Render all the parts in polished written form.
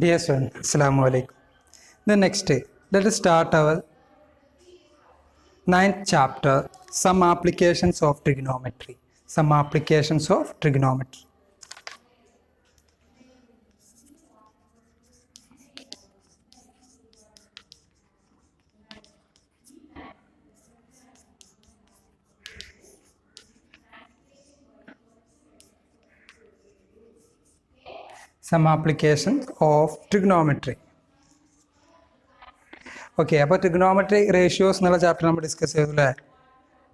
Dear student, Assalamu alaikum. The next, let us start our 9th chapter, Some Applications of Trigonometry. Some Applications of Trigonometry. Some Applications of Trigonometry. Okay, അപ്പോൾ trigonometry ratios എന്നുള്ള chapter നമ്മൾ discuss ചെയ്തല്ലേ.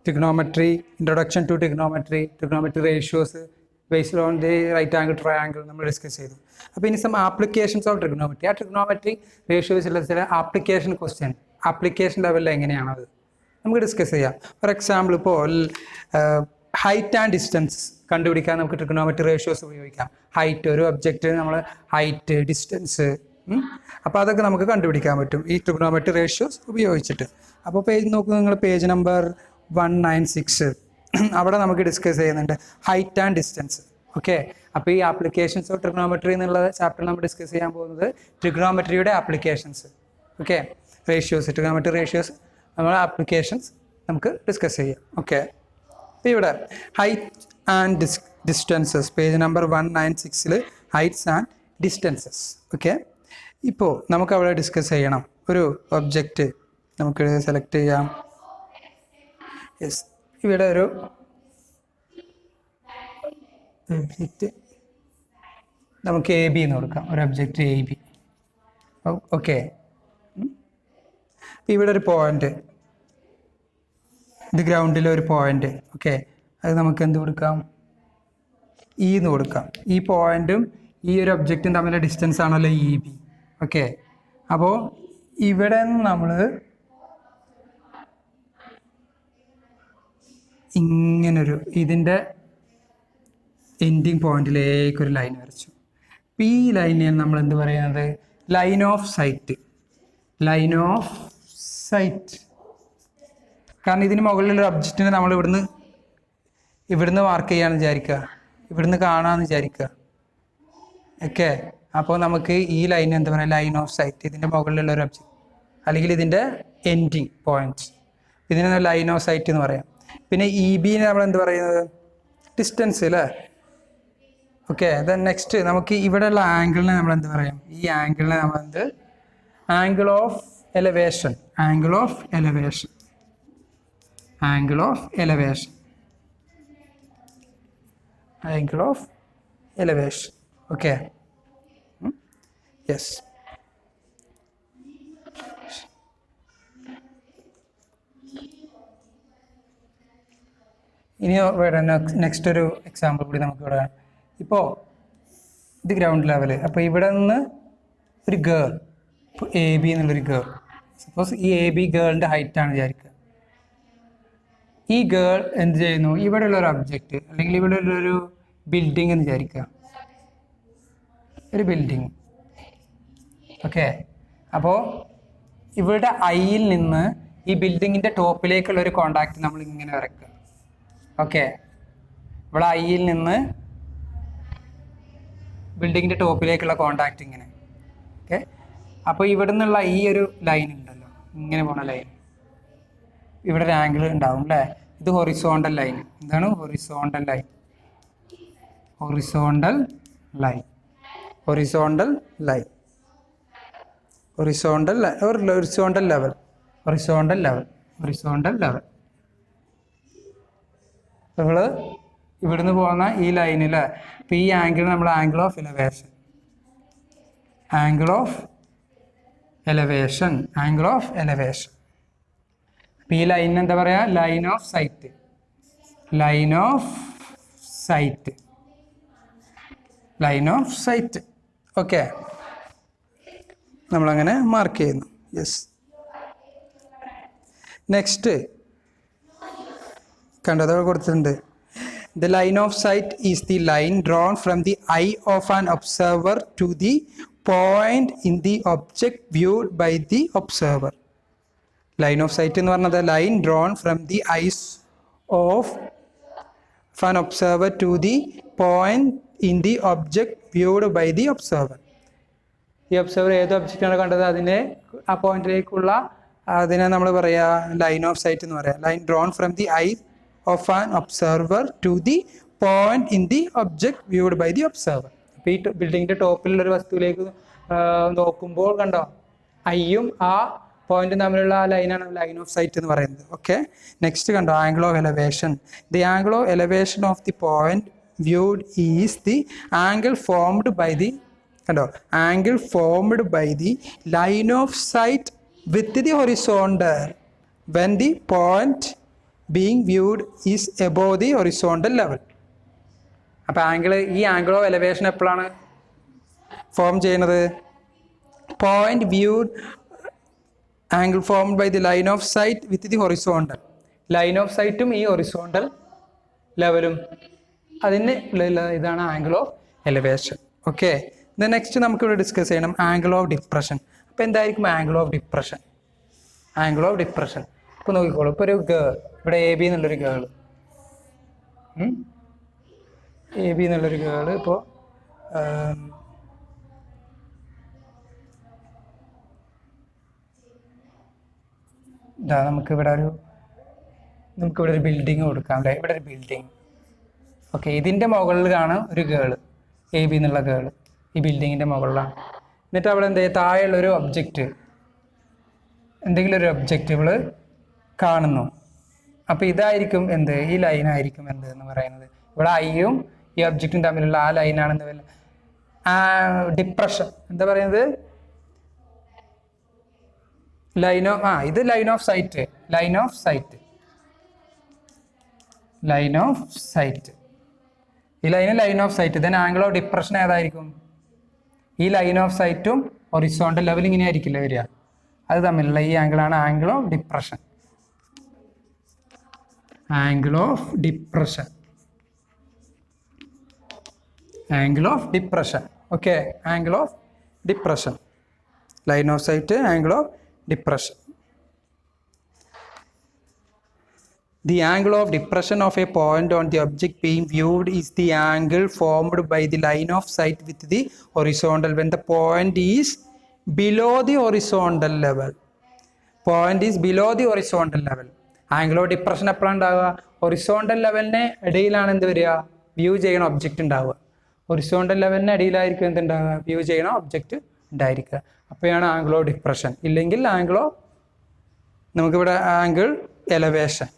Trigonometry, introduction to trigonometry, trigonometry ratios based on the right angle triangle നമ്മൾ discuss ചെയ്തു. അപ്പോൾ ഇനി some applications of trigonometry. ആ trigonometry ratios ഉള്ള ചില ആപ്ലിക്കേഷൻ ക്വസ്റ്റ്യൻ ആപ്ലിക്കേഷൻ ലെവലിൽ എങ്ങനെയാണത് നമുക്ക് ഡിസ്കസ് ചെയ്യാം. ഫോർ എക്സാമ്പിൾ ഇപ്പോൾ ഹൈറ്റ് ആൻഡ് ഡിസ്റ്റൻസ് കണ്ടുപിടിക്കാൻ നമുക്ക് ട്രിഗണോമെട്രി റേഷ്യോസ് ഉപയോഗിക്കാം. ഹൈറ്റ്, ഒരു ഒബ്ജക്റ്റ് നമ്മൾ ഹൈറ്റ്, ഡിസ്റ്റൻസ്, അപ്പോൾ അതൊക്കെ നമുക്ക് കണ്ടുപിടിക്കാൻ പറ്റും ഈ ട്രിഗണോമെട്രി റേഷ്യോസ് ഉപയോഗിച്ചിട്ട്. അപ്പോൾ പേജ് നോക്കുക നിങ്ങൾ, പേജ് നമ്പർ 196 അവിടെ നമുക്ക് ഡിസ്കസ് ചെയ്യുന്നുണ്ട് ഹൈറ്റ് ആൻഡ് ഡിസ്റ്റൻസ്. ഓക്കെ, അപ്പോൾ ഈ ആപ്ലിക്കേഷൻസ് ഓഫ് ട്രിഗണോമെട്രി എന്നുള്ള ചാപ്റ്റർ നമ്മൾ ഡിസ്കസ് ചെയ്യാൻ പോകുന്നത് ട്രിഗണോമെട്രിയുടെ applications. Okay, ratios, trigonometry ratios നമ്മുടെ ആപ്ലിക്കേഷൻസ് നമുക്ക് ഡിസ്കസ് ചെയ്യാം. ഓക്കെ, അപ്പോൾ ഇവിടെ height and distances, page number 196 heights and distances. Okay, ഇപ്പോൾ നമുക്ക് അവിടെ ഡിസ്കസ് ചെയ്യണം ഒരു ഒബ്ജക്റ്റ് നമുക്ക് സെലക്ട് ചെയ്യാം. യെസ്, ഇവിടെ ഒരു ഒബ്ജക്റ്റ് നമുക്ക് എ ബി എന്ന് കൊടുക്കാം, ഒരു ഒബ്ജക്റ്റ് എ ബി. ഓക്കെ, ഇവിടെ ഒരു പോയിന്റ്, ഇത് ഗ്രൗണ്ടിലെ ഒരു പോയിന്റ്. ഓക്കെ, അത് നമുക്ക് എന്ത് കൊടുക്കാം, ഇ എന്ന് കൊടുക്കാം. ഈ പോയിന്റും ഈ ഒരു ഒബ്ജക്റ്റും തമ്മിലുള്ള ഡിസ്റ്റൻസ് ആണല്ലോ ഇ ബി. ഓക്കെ, അപ്പോൾ ഇവിടെ നമ്മൾ ഇങ്ങനൊരു ഇതിൻ്റെ എൻഡിങ് പോയിന്റിലേക്കൊരു ലൈൻ വരച്ചു. ഈ ലൈനിൽ നമ്മൾ എന്ത് പറയുന്നത്, line of sight. Line of sight, കാരണം ഇതിന് മുകളിലുള്ള ഒബ്ജക്റ്റിനെ നമ്മൾ ഇവിടുന്ന് മാർക്ക് ചെയ്യാന്ന് വിചാരിക്കുക, ഇവിടുന്ന് കാണാമെന്ന് വിചാരിക്കുക. ഓക്കെ, അപ്പോൾ നമുക്ക് ഈ ലൈൻ എന്താ പറയുക, ലൈൻ ഓഫ് സൈറ്റ്, ഇതിൻ്റെ മുകളിലുള്ള ഒരു ഒബ്ജക്റ്റ് അല്ലെങ്കിൽ ഇതിൻ്റെ എൻഡിങ് പോയിന്റ്, ഇതിനെ ലൈൻ ഓഫ് സൈറ്റ് എന്ന് പറയാം. പിന്നെ ഇ ബിനെ നമ്മൾ എന്ത് പറയുന്നത്, ഡിസ്റ്റൻസ് അല്ലേ. ഓക്കെ, ദെൻ നെക്സ്റ്റ് നമുക്ക് ഇവിടെയുള്ള ആംഗിളിനെ നമ്മൾ എന്ത് പറയും, ഈ ആംഗിളിനെ നമ്മൾ angle of elevation. Angle of elevation, angle of elevation, angle of elevation. Okay, yes. ഇനി ഇവിടെ നെക്സ്റ്റ് ഒരു എക്സാമ്പിൾ കൂടി നമുക്ക് ഇവിടെ. ഇപ്പോൾ ഇത് ഗ്രൗണ്ട് ലെവല്, അപ്പോൾ ഇവിടെ നിന്ന് ഒരു ഗേൾ, ഇപ്പോൾ എ ബി എന്നുള്ളൊരു ഗേൾ, സപ്പോസ് ഈ എ ബി ഗേളിൻ്റെ ഹൈറ്റാണ് വിചാരിക്കുക. ഈ ഗേൾ എന്ത് ചെയ്യുന്നു, ഇവിടെയുള്ള ഒരു ഒബ്ജക്റ്റ് അല്ലെങ്കിൽ ഇവിടെ ഉള്ളൊരു ബിൽഡിംഗ് എന്ന് വിചാരിക്കുക, ഒരു ബിൽഡിങ്. ഓക്കെ, അപ്പോൾ ഇവിടെ ഐയിൽ നിന്ന് ഈ ബിൽഡിങ്ങിൻ്റെ ടോപ്പിലേക്കുള്ള ഒരു കോണ്ടാക്ട് നമ്മൾ ഇങ്ങനെ വരയ്ക്കുക. ഓക്കെ, ഇവിടെ ഐയിൽ നിന്ന് ബിൽഡിങ്ങിൻ്റെ ടോപ്പിലേക്കുള്ള കോണ്ടാക്ട് ഇങ്ങനെ. ഓക്കെ, അപ്പോൾ ഇവിടെ നിന്നുള്ള ഈ ഒരു ലൈൻ ഉണ്ടല്ലോ, ഇങ്ങനെ പോണ ലൈൻ, ഇവിടെ ഒരു ആംഗിൾ ഉണ്ടാവും അല്ലേ. ഇത് ഹൊറിസോണ്ടൽ ലൈൻ. എന്താണ് horizontal line? Horizontal line, horizontal line, horizontal horizontal level, horizontal level, horizontal level. നമ്മൾ ഇവിടുന്ന് പോകുന്ന ഈ ലൈനിൽ, ഇപ്പോൾ ഈ ആംഗിൾ നമ്മൾ angle of elevation, angle of elevation, angle of elevation. അപ്പോൾ ഈ ലൈനിന് എന്താ പറയുക, line of sight, line of sight, line of sight. Okay, നമ്മളങ്ങനെ മാർക്ക് ചെയ്യുന്നു. യെസ്, നെക്സ്റ്റ് കണ്ടത് കൊടുത്തിട്ടുണ്ട്. The line of sight is the line drawn from the eye of an observer to the point in the object viewed by the observer. Line of sight എന്ന് പറഞ്ഞത് line drawn from the eyes of an observer to the point in the object viewed by the observer. ഈ observer ഏത് ഒബ്ജക്റ്റാണ് കണ്ടത് അതിനെ ആ പോയിന്റിലേക്കുള്ള അതിനെ നമ്മൾ പറയാ ലൈൻ ഓഫ് സൈറ്റ് എന്ന് പറയാം. Line drawn from the eye of an observer to the point in the object viewed by the observer. അപ്പോൾ ഈ ബിൽഡിങ്ങിന്റെ ടോപ്പിലുള്ള ഒരു വസ്തുവിലേക്ക് നോക്കുമ്പോൾ കണ്ടോ ഐയും ആ പോയിന്റും തമ്മിലുള്ള ആ ലൈനാണ് ലൈൻ ഓഫ് സൈറ്റ് എന്ന് പറയുന്നത്. ഓക്കെ, നെക്സ്റ്റ് കണ്ടോ angle of elevation. The angle of elevation of the point viewed is the angle formed by the കണ്ടോ angle formed by the line of site with the horizontal when the point being viewed is above the horizontal level. അപ്പോൾ ഈ angle of elevation എപ്പോഴാണ് form ചെയ്യുന്നത്? Point viewed angle formed by the line of site with the horizontal. Line of സൈറ്റും ഈ horizontal ലെവലും അതിന് ഇതാണ് angle of elevation. Okay, next നമുക്കിവിടെ discuss ചെയ്യണം ആംഗിൾ ഓഫ് ഡിപ്രഷൻ. അപ്പോൾ എന്തായിരിക്കും angle of depression? Angle of depression ഇപ്പോൾ നോക്കിക്കോളൂ. ഇപ്പോൾ ഒരു ഇവിടെ എ ബി എന്നുള്ളൊരു ഗേള് ഇപ്പോൾ നമുക്കിവിടെ ഒരു ബിൽഡിങ് കൊടുക്കാം അല്ലേ? ഇവിടെ ഒരു ബിൽഡിങ്. ഓക്കെ, ഇതിൻ്റെ മുകളിലാണ് ഒരു ഗേള്, എ ബി എന്നുള്ള ഗേള് ഈ ബിൽഡിങ്ങിൻ്റെ മുകളിലാണ്. എന്നിട്ട് അവിടെ താഴെയുള്ളൊരു ഒബ്ജക്റ്റ്, എന്തെങ്കിലും ഒരു ഒബ്ജക്റ്റ് ഇവള് കാണുന്നു. അപ്പോൾ ഇതായിരിക്കും ഈ ലൈനായിരിക്കും എന്ന് പറയുന്നത്. ഇവിടെ ഐയും ഈ ഒബ്ജക്റ്റും തമ്മിലുള്ള ആ ലൈനാണെന്ന് ഡിപ്രഷൻ എന്താ പറയുന്നത്? ഇത് ലൈൻ ഓഫ് സൈറ്റ്. ഈ line of sight. Then angle of depression ഏതായിരിക്കും? ഈ ലൈൻ ഓഫ് സൈറ്റും ഹൊറിസോണ്ടൽ ലെവൽ ഇങ്ങനെ ആയിരിക്കില്ല വരിക, അത് തമ്മിലുള്ള ഈ ആംഗിളാണ് angle of depression. Angle of depression. Okay, angle of depression. Line of sight, angle of depression. The angle of depression of a point on the object being viewed is the angle formed by the line of sight with the horizontal when the point is below the horizontal level. Angle of depression എപ്പോഴാണ് ഉണ്ടാവുക? Horizontal ലെവലിന് ഇടയിലാണ് എന്ത് വരിക? View ചെയ്യണ object ഉണ്ടാവുക. Horizontal ലെവലിന് ഇടയിലായിരിക്കും എന്തുണ്ടാവുക? വ്യൂ ചെയ്യണ ഒബ്ജക്റ്റ് ഉണ്ടായിരിക്കുക. അപ്പോഴാണ് ആംഗിൾ ഓഫ് ഡിപ്രഷൻ. ഇല്ലെങ്കിൽ നമുക്കിവിടെ ആംഗിൾ എലവേഷൻ.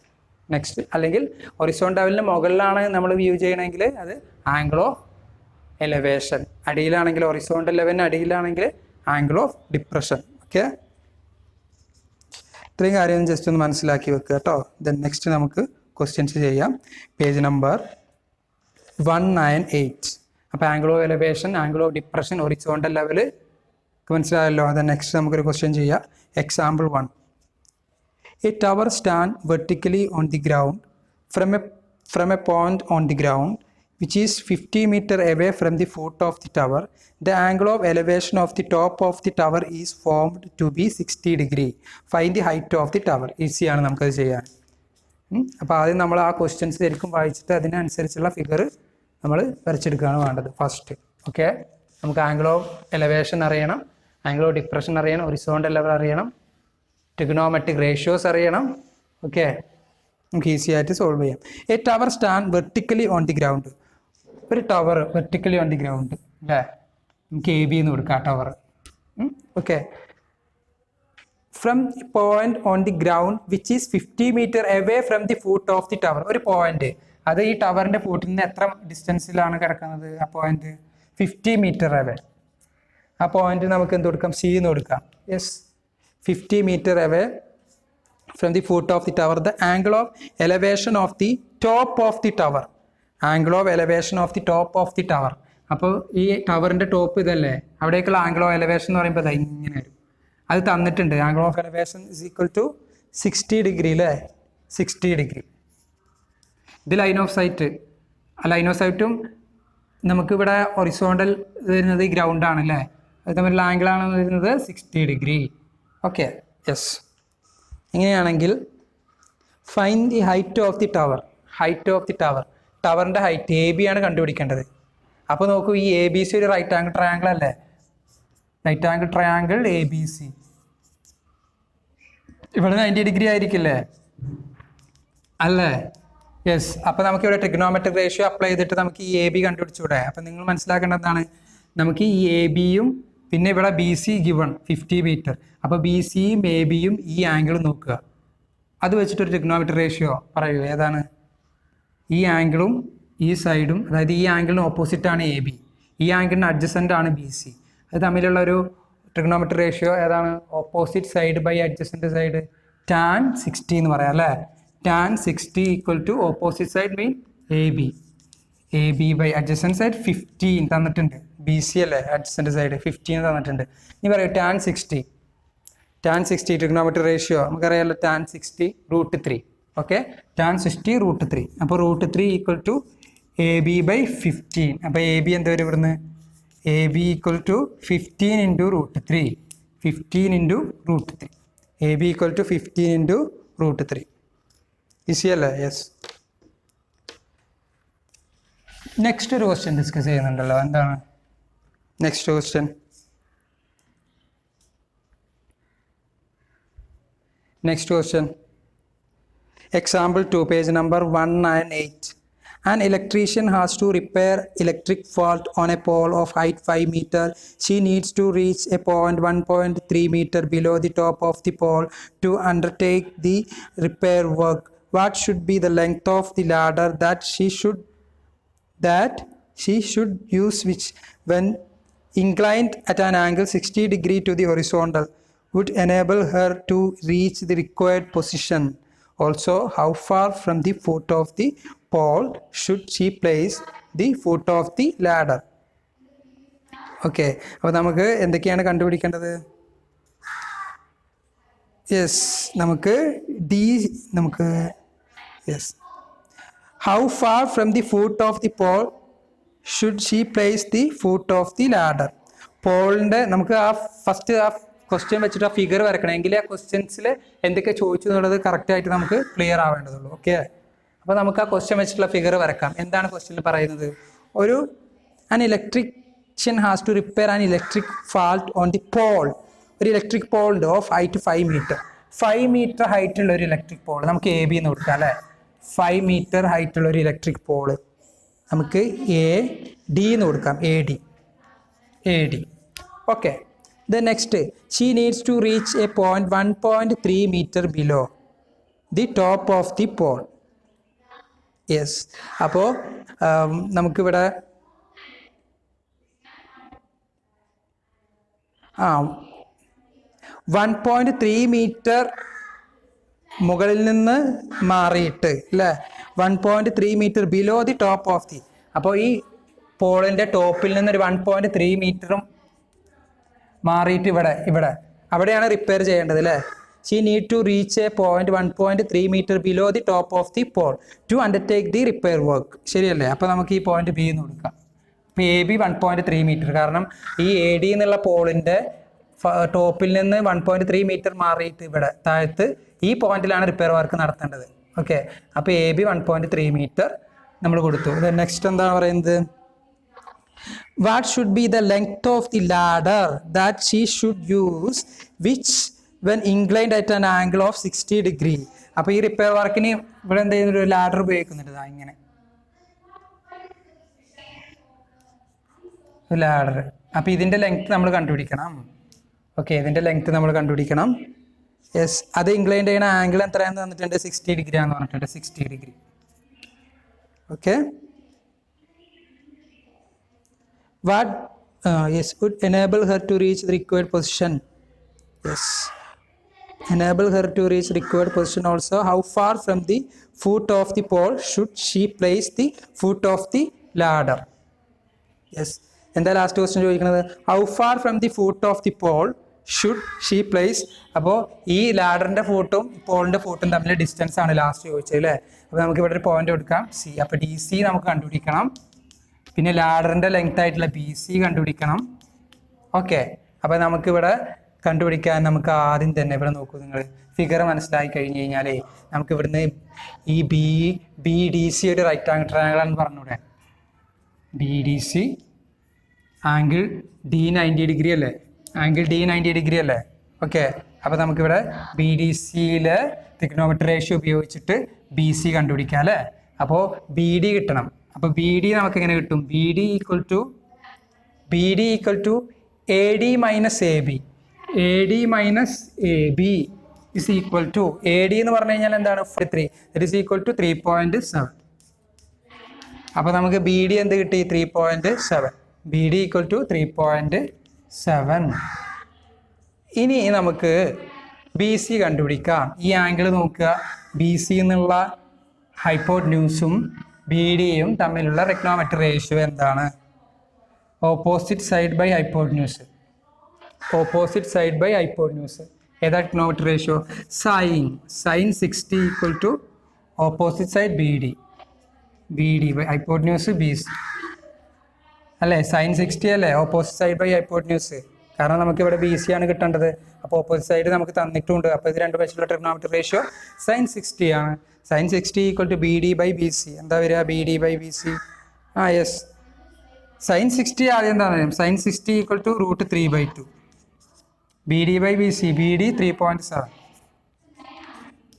നെക്സ്റ്റ്, അല്ലെങ്കിൽ ഹൊറിസോണ്ടൽ ലെവലിന് മുകളിലാണ് നമ്മൾ വ്യൂ ചെയ്യണമെങ്കിൽ അത് ആംഗിൾ ഓഫ് എലവേഷൻ. അടിയിലാണെങ്കിൽ ഹൊറിസോണ്ടൽ ലെവലിന് അടിയിലാണെങ്കിൽ ആംഗിൾ ഓഫ് ഡിപ്രഷൻ. ഓക്കെ, ഇത്രയും കാര്യം ജസ്റ്റ് ഒന്ന് മനസ്സിലാക്കി വെക്കുക കേട്ടോ. ദെൻ നെക്സ്റ്റ് നമുക്ക് ക്വസ്റ്റ്യൻസ് ചെയ്യാം. Page number 198. അപ്പോൾ angle of elevation, angle of depression, horizontal level മനസ്സിലായല്ലോ. അത് നെക്സ്റ്റ് നമുക്കൊരു ക്വസ്റ്റ്യൻ ചെയ്യാം. Example 1. A tower stand vertically on the ground from A point on the ground which is 50 meter away from the foot of the tower. The angle of elevation of the top of the tower is formed to be 60 degree. Find the height of the tower. ഈസിയാണ് നമുക്കത് ചെയ്യാൻ. അപ്പോൾ ആദ്യം നമ്മൾ ആ questions ശരിക്കും വായിച്ചിട്ട് അതിനനുസരിച്ചുള്ള ഫിഗർ നമ്മൾ വരച്ചെടുക്കുകയാണ് വേണ്ടത് ഫസ്റ്റ്. ഓക്കെ, നമുക്ക് ആംഗിൾ ഓഫ് എലവേഷൻ അറിയണം, ആംഗിൾ ഓഫ് ഡിപ്രഷൻ അറിയണം, ഹൊറിസോണ്ടൽ ലെവൽ അറിയണം, ട്രിഗണോമെട്രിക് റേഷ്യോസ് അറിയണം. ഓക്കെ, നമുക്ക് ഈസി ആയിട്ട് സോൾവ് ചെയ്യാം. A tower stand vertically on the ground. ഒരു tower vertically on the ground അല്ലേ? നമുക്ക് എ ബി എന്ന് കൊടുക്കാം tower. Okay, from point on the ground which is 50 meter away from the foot of the tower. ഒരു point, അത് ഈ ടവറിന്റെ ഫൂട്ടിൽ നിന്ന് എത്ര ഡിസ്റ്റൻസിലാണ് കിടക്കുന്നത്? ആ പോയിന്റ് 50 meter away. ആ പോയിന്റ് നമുക്ക് എന്ത് കൊടുക്കാം? സി എന്ന് കൊടുക്കാം. Yes, 50 meter away from the foot of the tower. The angle of elevation of the top of the tower. Angle of elevation of the top of the tower. അപ്പോൾ ഈ ടവറിൻ്റെ top ഇതല്ലേ, അവിടേക്കുള്ള angle of elevation എന്ന് പറയുമ്പോൾ ഇങ്ങനെ വരും. അത് തന്നിട്ടുണ്ട്. Angle of elevation is equal to 60 degree അല്ലേ? 60 degree. ഇത് ലൈൻ ഓഫ് സൈറ്റ്. ആ ലൈൻ ഓഫ് സൈറ്റും നമുക്കിവിടെ ഹൊറിസോണ്ടൽ വരുന്നത് ഈ ഗ്രൗണ്ടാണ് അല്ലേ? അത് തമ്മിലുള്ള ആംഗിളാണ് വരുന്നത് 60 degree. Okay, yes. ഇങ്ങനെയാണെങ്കിൽ find the height of the tower. ടവറിൻ്റെ ഹൈറ്റ് എ ബി ആണ് കണ്ടുപിടിക്കേണ്ടത്. അപ്പോൾ നോക്കൂ, ഈ എ ബി സി ഒരു റൈറ്റ് ആംഗിൾ ട്രയാങ്കിൾ അല്ലേ? Right angle triangle ABC. ഇവിടെ 90 ഡിഗ്രി ആയിരിക്കില്ലേ അല്ലേ? യെസ്. അപ്പോൾ നമുക്ക് ഇവിടെ ട്രിഗ്നോമെട്രിക് റേഷ്യോ അപ്ലൈ ചെയ്തിട്ട് നമുക്ക് ഈ AB കണ്ടുപിടിച്ചൂടെ? അപ്പോൾ നിങ്ങൾ മനസ്സിലാക്കേണ്ടതാണ്, നമുക്ക് ഈ ABയും പിന്നെ ഇവിടെ BC ഗിവൺ 50 മീറ്റർ. അപ്പോൾ BCയും ABയും ഈ ആംഗിളും നോക്കുക. അത് വെച്ചിട്ടൊരു ട്രിഗ്നോമെട്രിക് റേഷ്യോ പറയൂ. ഏതാണ്? ഈ ആംഗിളും ഈ സൈഡും, അതായത് ഈ ആംഗിളിന് ഓപ്പോസിറ്റാണ് AB, ഈ ആംഗിളിന് അഡ്ജസൻ്റ് ആണ് BC. അത് തമ്മിലുള്ള ഒരു ട്രിഗ്നോമെട്രിക് റേഷ്യോ ഏതാണ്? Opposite side by adjacent side, tan 60 എന്ന് പറയാം അല്ലേ? tan 60 equal to opposite side mean AB by adjacent side 15 തന്നിട്ടുണ്ട്. BC അല്ലേ അഡ്ജസൻ്റ് സൈഡ്, 15 തന്നിട്ടുണ്ട്. ഇനി പറയൂ tan 60 ട്രിഗ്നോമെട്രിക് റേഷ്യോ നമുക്കറിയാമല്ലോ, tan 60 √3. Okay, tan 60 √3. അപ്പോൾ √3 ഈക്വൽ ടു AB ബൈ 15. അപ്പോൾ AB എന്താ വരും ഇവിടുന്ന്? AB equal to 15 into √3. 15 into √3. AB equal to 15 into √3. Easy അല്ലേ? യെസ്. നെക്സ്റ്റ് ഒരു ക്വസ്റ്റ്യൻ ഡിസ്കസ് ചെയ്യുന്നുണ്ടല്ലോ, എന്താണ് next question? Next question. Example 2, page number 198. An electrician has to repair electric fault on a pole of height 5 meter. She needs to reach a point 1.3 meter below the top of the pole to undertake the repair work. What should be the length of the ladder that she should use, which when inclined at an angle 60 degree to the horizontal would enable her to reach the required position? Also, how far from the foot of the pole should she place the foot of the ladder? Okay, അപ്പോൾ നമുക്ക് എന്തൊക്കെയാണ് കണ്ടുപിടിക്കേണ്ടത്? Yes, നമുക്ക് yes, how far from the foot of the pole should she place the foot of the ladder? പോളിൻ്റെ നമുക്ക് ആ first ആ question വെച്ചിട്ട് ആ ഫിഗർ വരക്കണമെങ്കിൽ ആ ക്വസ്റ്റ്യൻസിൽ എന്തൊക്കെ ചോദിച്ചു എന്നുള്ളത് കറക്റ്റായിട്ട് നമുക്ക് ക്ലിയർ ആവേണ്ടതുള്ളൂ. ഓക്കെ, അപ്പോൾ നമുക്ക് ആ ക്വസ്റ്റ്യൻ വെച്ചിട്ടുള്ള ഫിഗർ വരക്കാം. എന്താണ് ക്വസ്റ്റ്യനിൽ പറയുന്നത്? an electrician has to repair an electric fault on the pole. ഒരു ഇലക്ട്രിക് പോളിൻ്റെ of height 5 metre. 5 metre height ഉള്ള ഒരു ഇലക്ട്രിക് പോൾ നമുക്ക് AB എന്ന് കൊടുക്കാം അല്ലേ? 5 മീറ്റർ ഹൈറ്റ് ഉള്ള ഒരു ഇലക്ട്രിക് പോള് നമുക്ക് AD എന്ന് കൊടുക്കാം. AD. Okay. The next, she needs to reach a point 1.3 meter below the top of the pole. Yes. അപ്പോൾ നമുക്കിവിടെ 1.3 മീറ്റർ മുകളിൽ നിന്ന് മാറിയിട്ട് അല്ലേ, 1.3 metre below the top of the. അപ്പോൾ ഈ പോളിൻ്റെ ടോപ്പിൽ നിന്നൊരു 1.3 മീറ്ററും മാറിയിട്ട് ഇവിടെ അവിടെയാണ് റിപ്പയർ ചെയ്യേണ്ടത് അല്ലേ? She need to reach a point 1.3 metre below the top of the pole to undertake the repair work. ശരിയല്ലേ? അപ്പോൾ നമുക്ക് ഈ പോയിന്റ് B എന്ന് കൊടുക്കാം. അപ്പോൾ AB 1.3 മീറ്റർ, കാരണം ഈ AD എന്നുള്ള പോളിൻ്റെ ടോപ്പിൽ നിന്ന് 1.3 മീറ്റർ മാറിയിട്ട് ഇവിടെ താഴത്ത് ഈ പോയിന്റിലാണ് റിപ്പയർ വർക്ക് നടത്തേണ്ടത്. ഓക്കെ, അപ്പോൾ AB 1.3 മീറ്റർ നമ്മൾ കൊടുത്തു. നെക്സ്റ്റ് എന്താണ് പറയുന്നത്? What should be the length of the ladder that she should use, which when inclined at an angle of 60 degree? അപ്പോൾ ഈ റിപ്പയർ വർക്കിന് ഇവിടെ എന്ത് ചെയ്യുന്ന ഒരു ലാഡർ ഉപയോഗിക്കുന്നുണ്ട്, ഇങ്ങനെ ലാഡർ. അപ്പോൾ ഇതിൻ്റെ ലെങ്ത് നമ്മൾ കണ്ടുപിടിക്കണം. ഓക്കെ, ഇതിൻ്റെ ലെങ്ത് നമ്മൾ കണ്ടുപിടിക്കണം. യെസ്, അത് ഇൻക്ലൈൻഡ് ചെയ്യുന്ന ആംഗിൾ എത്രയാണെന്ന് തന്നിട്ടുണ്ട്? 60 ഡിഗ്രി ആണെന്ന് പറഞ്ഞിട്ടുണ്ട്. 60 degree. Okay. What would enable her to reach the required position? Yes, enable her to reach required position. Also, how far from the foot of the pole should she place the foot of the ladder? Yes, എന്താ last question ചോദിക്കുന്നത്? How far from the foot of the pole should she place? അപ്പോൾ ഈ ലാഡറിൻ്റെ ഫൂട്ടും പോളിൻ്റെ ഫൂട്ടും തമ്മിൽ distance ആണ് last ചോദിച്ചത് അല്ലേ? അപ്പോൾ നമുക്ക് ഇവിടെ ഒരു പോയിന്റ് കൊടുക്കാം C. അപ്പോൾ DC നമുക്ക് കണ്ടുപിടിക്കണം. പിന്നെ ലാഡറിൻ്റെ ലെങ്ത് ആയിട്ടുള്ള BC കണ്ടുപിടിക്കണം. ഓക്കെ, അപ്പോൾ നമുക്കിവിടെ കണ്ടുപിടിക്കാൻ നമുക്ക് ആദ്യം തന്നെ ഇവിടെ നോക്കൂ, നിങ്ങൾ ഫിഗർ മനസ്സിലാക്കി കഴിഞ്ഞ് കഴിഞ്ഞാൽ നമുക്ക് ഇവിടുന്ന് ഈ BDC ഒരു റൈറ്റ് ആംഗിൾ ട്രയാങ്കിൾ ആണെന്ന് പറഞ്ഞൂടെ? BDC ആംഗിൾ D 90 ഡിഗ്രി അല്ലേ? ആംഗിൾ ഡി 90 ഡിഗ്രി അല്ലേ? ഓക്കെ, അപ്പോൾ നമുക്കിവിടെ ബി ഡി സിയിലെ ട്രിഗണോമെട്രി റേഷ്യോ ഉപയോഗിച്ചിട്ട് ബി സി കണ്ടുപിടിക്കാം അല്ലേ? അപ്പോൾ ബി ഡി കിട്ടണം. അപ്പോൾ ബി ഡി നമുക്ക് എങ്ങനെ കിട്ടും? B D equal to A D minus A B. A D minus A B is equal to, A D എന്ന് പറഞ്ഞു കഴിഞ്ഞാൽ എന്താണ്? 3. That is equal to 3.7. അപ്പോൾ നമുക്ക് ബി ഡി എന്ത് കിട്ടി? 3.7. B D equal to 3.7. ഇനി നമുക്ക് ബി സി കണ്ടുപിടിക്കാം. ഈ ആംഗിൾ നോക്കുക. ബി സി എന്നുള്ള ഹൈപ്പോട്ന്യൂസും ബി ഡിയും തമ്മിലുള്ള ട്രിഗണോമെട്രി റേഷ്യോ എന്താണ്? Opposite side by hypotenuse. Opposite side by hypotenuse ഏതാ trigonometry ratio? Sine 60 equal to opposite side B D. B D by hypotenuse B C അല്ലേ? സൈൻ 60 അല്ലേ ഓപ്പോസിറ്റ് സൈഡ് ബൈ ഹൈപ്പോട്ന്യൂസ്? കാരണം നമുക്ക് ഇവിടെ ബി സി ആണ് കിട്ടേണ്ടത്. അപ്പോൾ ഓപ്പോസിറ്റ് സൈഡ് നമുക്ക് തന്നിട്ടുണ്ട്. അപ്പോൾ ഇത് രണ്ട് വശത്തുള്ള ട്രിഗണോമെട്രി റേഷ്യോ സൈൻ 60 ആണ്. Sine 60 equal to B D by B C. എന്താ വരിക? B D by B C. Yes, sine 60 ആദ്യം എന്താണ്? Sine 60 equal to √3/2. B D by B C. B D 3.7.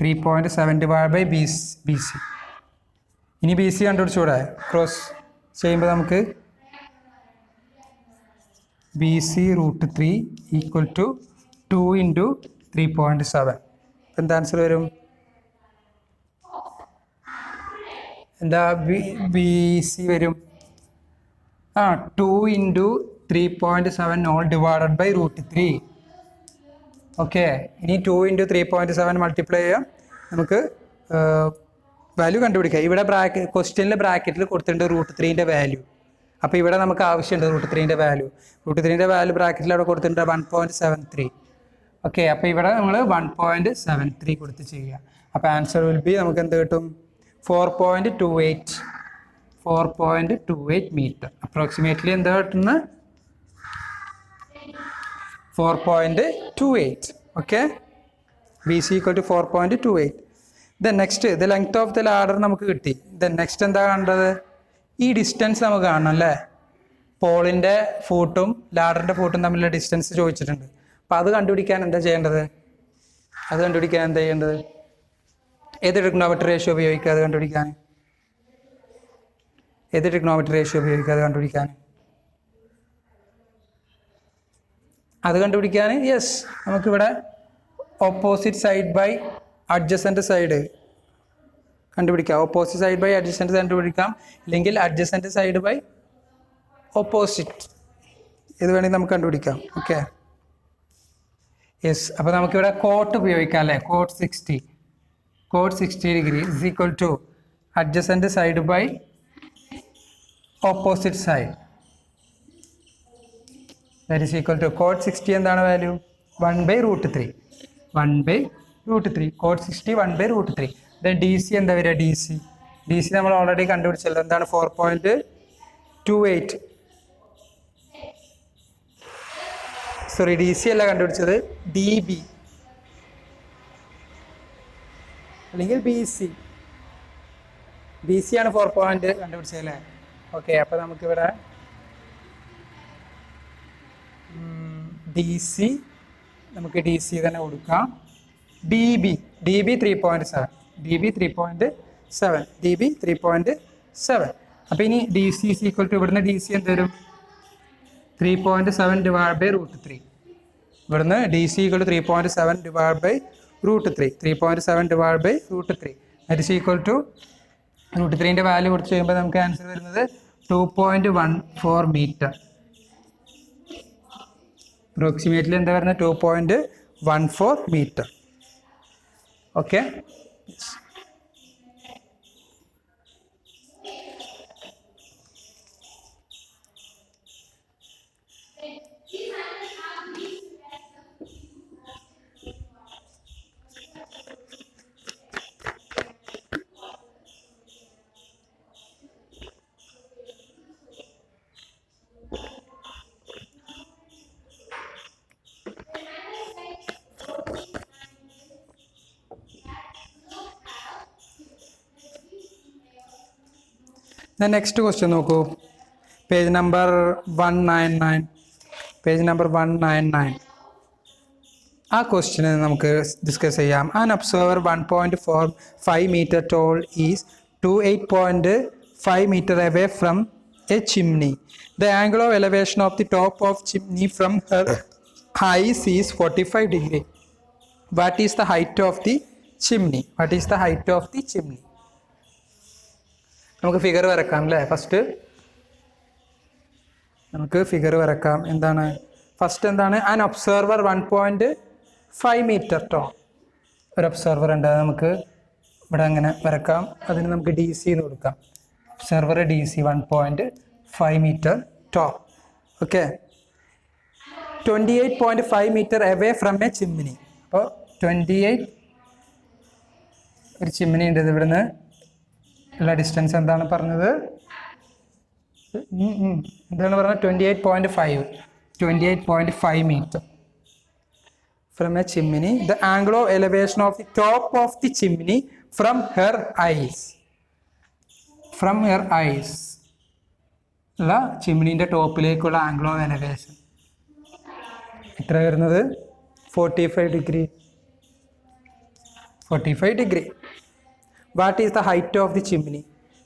3.7 divide by B C. ഇനി B C കണ്ടുപിടിച്ചൂടെ? Cross ചെയ്യുമ്പോൾ നമുക്ക് B C √3 equal to 2 × 3.7. എന്താ answer വരും? എന്താ ബി സി വരും? 2 × 3.7 ഓൾ ഡിവൈഡഡ് ബൈ √3. ഓക്കെ, ഇനി 2 × 3.7 മൾട്ടിപ്ലൈ ചെയ്യാം. നമുക്ക് വാല്യൂ കണ്ടുപിടിക്കാം. ഇവിടെ ക്വസ്റ്റ്യനിൽ ബ്രാക്കറ്റിൽ കൊടുത്തിട്ടുണ്ട് √3ൻ്റെ വാല്യൂ. അപ്പോൾ ഇവിടെ നമുക്ക് ആവശ്യമുണ്ട് √3ൻ്റെ വാല്യൂ. √3ൻ്റെ വാല്യൂ ബ്രാക്കറ്റിൽ അവിടെ കൊടുത്തിട്ടുണ്ട് 1.73. ഓക്കെ, അപ്പോൾ ഇവിടെ നമ്മൾ 1.73 കൊടുത്ത് ചെയ്യുക. അപ്പോൾ ആൻസർ വിൽ ബി നമുക്ക് എന്ത് കിട്ടും? 4.28 മീറ്റർ. അപ്രോക്സിമേറ്റ്ലി എന്താ കിട്ടുന്നത്? 4.28. Okay, B C equal to 4.28. Then next the length of the ladder നമുക്ക് കിട്ടി. ദെൻ നെക്സ്റ്റ് എന്താ കാണേണ്ടത്? ഈ ഡിസ്റ്റൻസ് നമുക്ക് കാണണം അല്ലേ? പോളിൻ്റെ ഫൂട്ടും ലാഡറിൻ്റെ ഫൂട്ടും തമ്മിലുള്ള ഡിസ്റ്റൻസ് ചോദിച്ചിട്ടുണ്ട്. അപ്പോൾ അത് കണ്ടുപിടിക്കാൻ എന്താ ചെയ്യേണ്ടത്? ഏത് ട്രിഗണോമെട്രി റേഷ്യോ ഉപയോഗിക്കുക അത് കണ്ടുപിടിക്കാൻ? യെസ്, നമുക്കിവിടെ opposite side by adjacent side കണ്ടുപിടിക്കാം. ഓപ്പോസിറ്റ് സൈഡ് ബൈ അഡ്ജസൻറ്റ് കണ്ടുപിടിക്കാം, അല്ലെങ്കിൽ അഡ്ജസൻറ്റ് സൈഡ് ബൈ ഓപ്പോസിറ്റ്, ഇത് വേണമെങ്കിൽ നമുക്ക് കണ്ടുപിടിക്കാം. Okay, yes. അപ്പോൾ നമുക്കിവിടെ കോട്ട് ഉപയോഗിക്കാം അല്ലേ? Cot 60 degree is equal to adjacent side by opposite side. That is equal to cot 60 എന്താണ് value? 1/√3. Cot 60 1/√3. Then D C എന്താ വരിക? ഡി സി നമ്മൾ ഓൾറെഡി കണ്ടുപിടിച്ചല്ലോ. എന്താണ്? 4.28. സോറി, ഡി സി അല്ല കണ്ടുപിടിച്ചത്, ഡി ബി അല്ലെങ്കിൽ ബി സി ആണ് 4 പോയിന്റ് കണ്ടുപിടിച്ചത് അല്ലേ? ഓക്കെ, അപ്പോൾ നമുക്കിവിടെ ഡി സി തന്നെ കൊടുക്കാം. D B 3.7. അപ്പോൾ ഇനി D C is equal to, ഇവിടുന്ന് ഡി സി എന്ത് വരും? 3.7 ഡിവൈഡ് ബൈ √3. ഇവിടുന്ന് D C equal to 3.7 divide by √3. 3.7 divide by √3 that is equal to √3ൻ്റെ വാല്യൂ കൊടുത്ത് കഴിയുമ്പോൾ നമുക്ക് ആൻസർ വരുന്നത് 2.14 മീറ്റർ. അപ്രോക്സിമേറ്റ്ലി എന്താ വരുന്നത്? 2.14 മീറ്റർ. ഓക്കെ, നെക്സ്റ്റ് ക്വസ്റ്റ്യൻ നോക്കൂ. Page number 199. Page number 199. ആ ക്വസ്റ്റ്യന് നമുക്ക് ഡിസ്കസ് ചെയ്യാം. An observer 1.45 meter tall is 28.5 meter away from a chimney. The angle of elevation of the top of chimney from her height is 45 degree. What is the height of the chimney? What is the height of the chimney? നമുക്ക് figure വരക്കാം അല്ലേ? First നമുക്ക് figure വരക്കാം. എന്താണ് first? എന്താണ് an observer 1.5 meter tall. ഒരു observer ഉണ്ട്, അത് നമുക്ക് ഇവിടെ അങ്ങനെ വരക്കാം. അതിന് നമുക്ക് ഡി സി എന്ന് കൊടുക്കാം. Observer D C 1.5 meter tall. Okay, 28.5 meter away from a chimney. അപ്പോൾ 28 ഒരു ചിമ്മിനി ഉണ്ട്. ഇത് ഇവിടുന്ന് ഉള്ള ഡിസ്റ്റൻസ് എന്താണ് പറഞ്ഞത്? എന്താണ് പറഞ്ഞത്? 28.5 meter from a chimney. The angle of elevation of the top of the chimney from her eyes. From her eyes ഉള്ള ചിമ്മിനിൻ്റെ ടോപ്പിലേക്കുള്ള ആംഗിൾ ഓഫ് എലവേഷൻ എത്ര വരുന്നത്? 45 degree. 45 degree. What is the height of the chimney?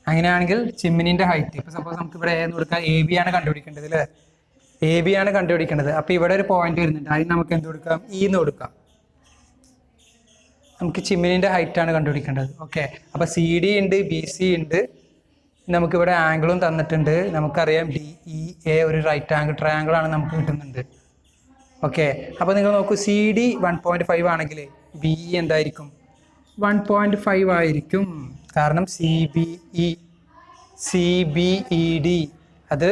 അങ്ങനെയാണെങ്കിൽ ചിമ്മിനിൻ്റെ height, ഇപ്പോൾ suppose നമുക്ക് ഇവിടെ എന്ന് കൊടുക്കാം, എ ബി ആണ് കണ്ടുപിടിക്കേണ്ടത് അല്ലേ? എ ബി ആണ് കണ്ടുപിടിക്കേണ്ടത്. അപ്പോൾ ഇവിടെ ഒരു പോയിന്റ് വരുന്നുണ്ട്, അതിന് നമുക്ക് എന്ത് കൊടുക്കാം? ഇ എന്ന് കൊടുക്കാം. നമുക്ക് ചിമ്മിനിൻ്റെ ഹൈറ്റ് ആണ് കണ്ടുപിടിക്കേണ്ടത്. ഓക്കെ, അപ്പോൾ സി ഡി ഉണ്ട്, ബി സി ഉണ്ട്, നമുക്കിവിടെ ആംഗിളും തന്നിട്ടുണ്ട്. നമുക്കറിയാം ഡി ഇ എ ഒരു റൈറ്റ് ആംഗിൾ ട്രയാംഗിൾ ആണ് നമുക്ക് കിട്ടുന്നുണ്ട്. ഓക്കെ, അപ്പോൾ നിങ്ങൾ നോക്കൂ, സി ഡി 1.5 ആണെങ്കിൽ ബി ഇ എന്തായിരിക്കും? 1.5 ആയിരിക്കും. കാരണം സി ബി ഇ ഡി അത്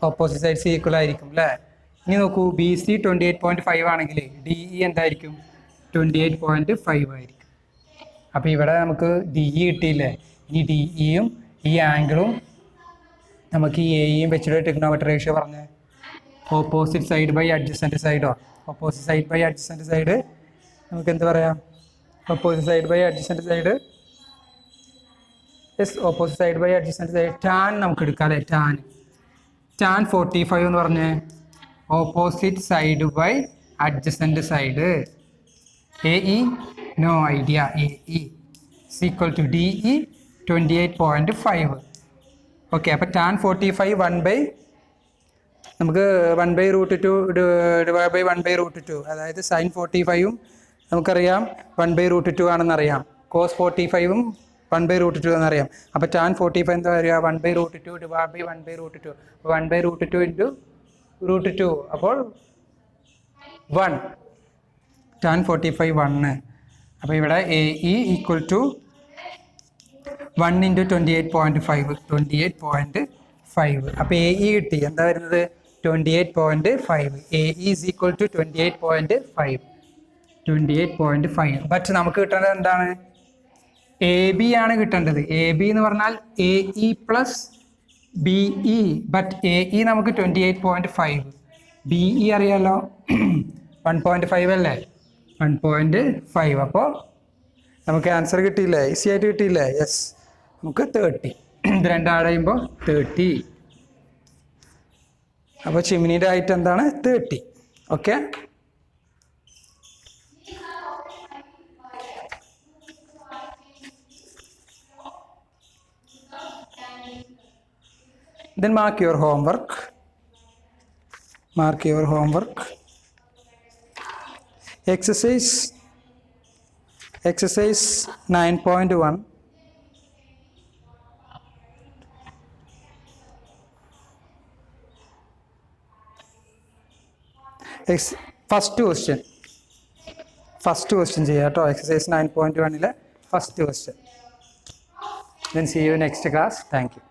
ഓപ്പോസിറ്റ് സൈഡ്സ് ഈക്വൽ ആയിരിക്കും അല്ലേ? ഇനി നോക്കൂ, ബി സി 28.5 ആണെങ്കിൽ ഡി ഇ എന്തായിരിക്കും? 28.5 ആയിരിക്കും. അപ്പോൾ ഇവിടെ നമുക്ക് ഡി ഇ കിട്ടിയില്ലേ? ഇനി ഡി ഇയും ഈ ആംഗിളും നമുക്ക് ഈ എയും വെച്ചിട്ട് ട്രിഗണോമെട്രി റേഷ്യോ പറഞ്ഞ് ഓപ്പോസിറ്റ് സൈഡ് ബൈ അഡ്ജസൻറ്റ് സൈഡോ, opposite side by adjacent side നമുക്ക് എന്ത് പറയാം? Opposite side by adjacent side, yes, opposite side by adjacent side. Tan നമുക്ക് എടുക്കാം അല്ലേ? ടാൻ 45 എന്ന് പറഞ്ഞ് opposite side by adjacent side. A E no idea. A E equal to D E 28.5. Okay, അപ്പോൾ tan 45 നമുക്ക് 1/√2 ഡിവൈഡ് ബൈ 1/√2, അതായത് sign 45ഉം നമുക്കറിയാം 1/√2 ആണെന്നറിയാം, cos 45ഉം 1/√2 എന്നറിയാം. അപ്പോൾ ടാൻ 45 എന്താ വരിക? 1/√2 ഡിവൈഡ് ബൈ 1/√2. 1/√2 ഇൻറ്റു √2, അപ്പോൾ 1. ടാൻ 45 1. അപ്പോൾ ഇവിടെ A E equal to 1 into 28.5. 28.5. അപ്പോൾ എ ഇ കിട്ടി. എന്താ വരുന്നത്? 28.5. A E is equal to 28.5. 28.5. But നമുക്ക് കിട്ടേണ്ടത് എന്താണ്? എ ബി ആണ് കിട്ടേണ്ടത്. എ ബി എന്ന് പറഞ്ഞാൽ A E plus B E. But A E നമുക്ക് 28.5. ബി ഇ അറിയാലോ 1.5 അല്ലേ? 1.5. അപ്പോൾ നമുക്ക് ആൻസർ കിട്ടിയില്ലേ? ഈസി ആയിട്ട് കിട്ടിയില്ലേ? യെസ്, നമുക്ക് 30. ഇത് രണ്ടും ആഡ് ചെയ്യുമ്പോൾ 30. അപ്പോൾ ചിമ്മിനിയുടെ ഹൈറ്റ് എന്താണ്? 30. Okay, then mark your homework. Exercise 9.1. First question ചെയ്യാം കേട്ടോ. Exercise 9.1 first question. Then see you next class. Thank you.